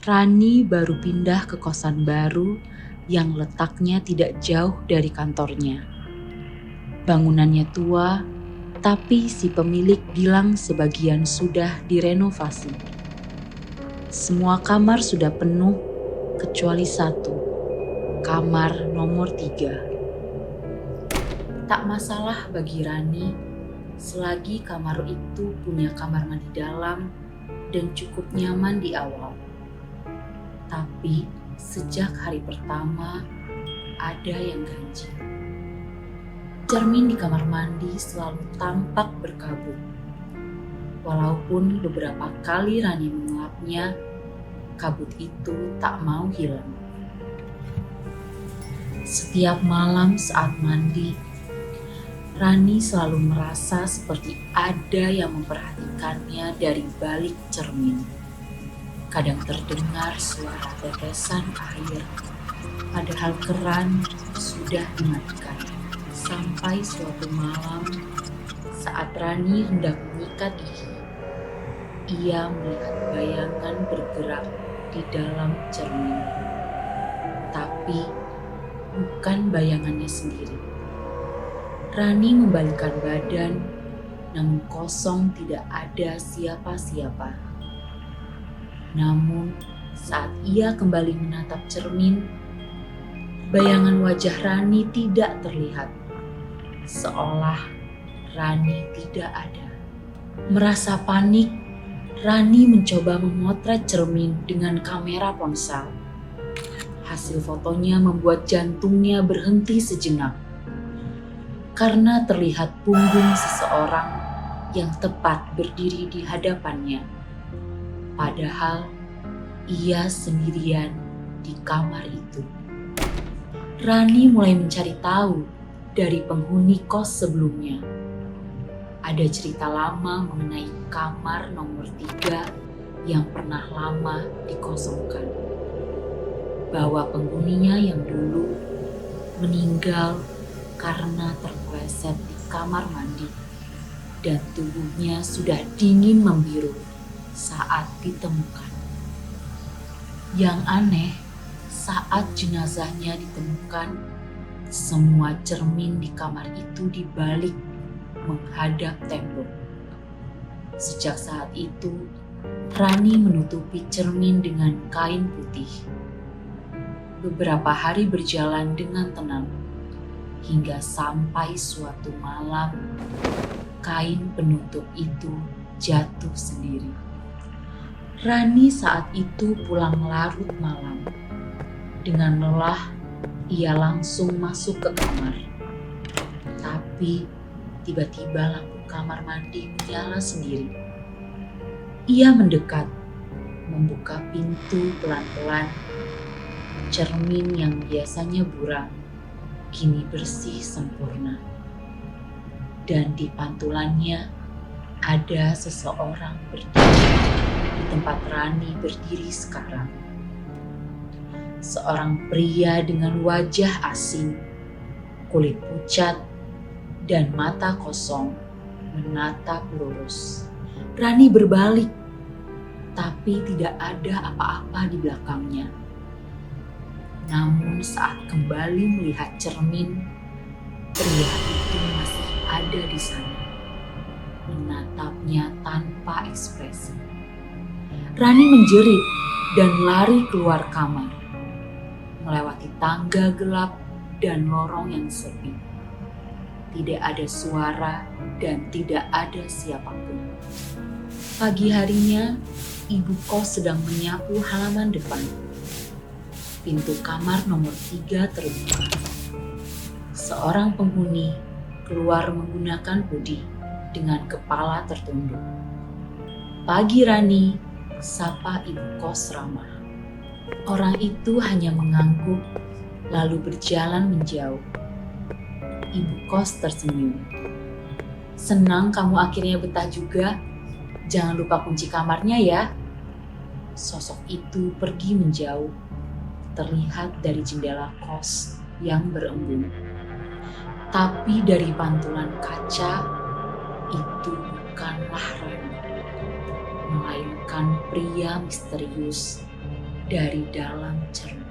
Rani baru pindah ke kosan baru yang letaknya tidak jauh dari kantornya. Bangunannya tua, tapi si pemilik bilang sebagian sudah direnovasi. Semua kamar sudah penuh kecuali satu, kamar nomor 3. Tak masalah bagi Rani selagi kamar itu punya kamar mandi dalam dan cukup nyaman di awal. Tapi sejak hari pertama ada yang ganjil. Cermin di kamar mandi selalu tampak berkabut. Walaupun beberapa kali Rani mengelapnya, kabut itu tak mau hilang. Setiap malam saat mandi, Rani selalu merasa seperti ada yang memperhatikannya dari balik cermin. Kadang terdengar suara tetesan air, padahal keran sudah dimatikan. Sampai suatu malam, saat Rani hendak menyikat gigi, ia melihat bayangan bergerak di dalam cermin. Tapi bukan bayangannya sendiri. Rani membalikkan badan, namun kosong, tidak ada siapa-siapa. Namun saat ia kembali menatap cermin, bayangan wajah Rani tidak terlihat. Seolah Rani tidak ada. Merasa panik, Rani mencoba memotret cermin dengan kamera ponsel. Hasil fotonya membuat jantungnya berhenti sejenak. Karena terlihat punggung seseorang yang tepat berdiri di hadapannya. Padahal ia sendirian di kamar itu. Rani mulai mencari tahu dari penghuni kos sebelumnya. Ada cerita lama mengenai kamar nomor 3 yang pernah lama dikosongkan. Bahwa penghuninya yang dulu meninggal karena terpleset di kamar mandi dan tubuhnya sudah dingin membiru saat ditemukan. Yang aneh, saat jenazahnya ditemukan, semua cermin di kamar itu dibalik menghadap tembok. Sejak saat itu, Rani menutupi cermin dengan kain putih. Beberapa hari berjalan dengan tenang, hingga sampai suatu malam, kain penutup itu jatuh sendiri. Rani saat itu pulang larut malam. Dengan lelah, ia langsung masuk ke kamar. Tapi tiba-tiba lampu kamar mandi menyala sendiri. Ia mendekat, membuka pintu pelan-pelan. Cermin yang biasanya buram kini bersih sempurna. Dan di pantulannya ada seseorang berdiri di tempat Rani berdiri sekarang. Seorang pria dengan wajah asing, kulit pucat, dan mata kosong menatap lurus. Rani berbalik, tapi tidak ada apa-apa di belakangnya. Namun saat kembali melihat cermin, pria itu masih ada di sana, menatapnya tanpa ekspresi. Rani menjerit dan lari keluar kamar, melewati tangga gelap dan lorong yang sepi. Tidak ada suara dan tidak ada siapapun. Pagi harinya, ibu kos sedang menyapu halaman depan. Pintu kamar nomor 3 terbuka. Seorang penghuni keluar menggunakan hoodie dengan kepala tertunduk. "Pagi Rani," sapa ibu kos ramah. Orang itu hanya mengangguk lalu berjalan menjauh. Ibu kos tersenyum. "Senang kamu akhirnya betah juga. Jangan lupa kunci kamarnya ya." Sosok itu pergi menjauh, terlihat dari jendela kos yang berembun. Tapi dari pantulan kaca, itu bukanlah Rani, melainkan pria misterius dari dalam cermin.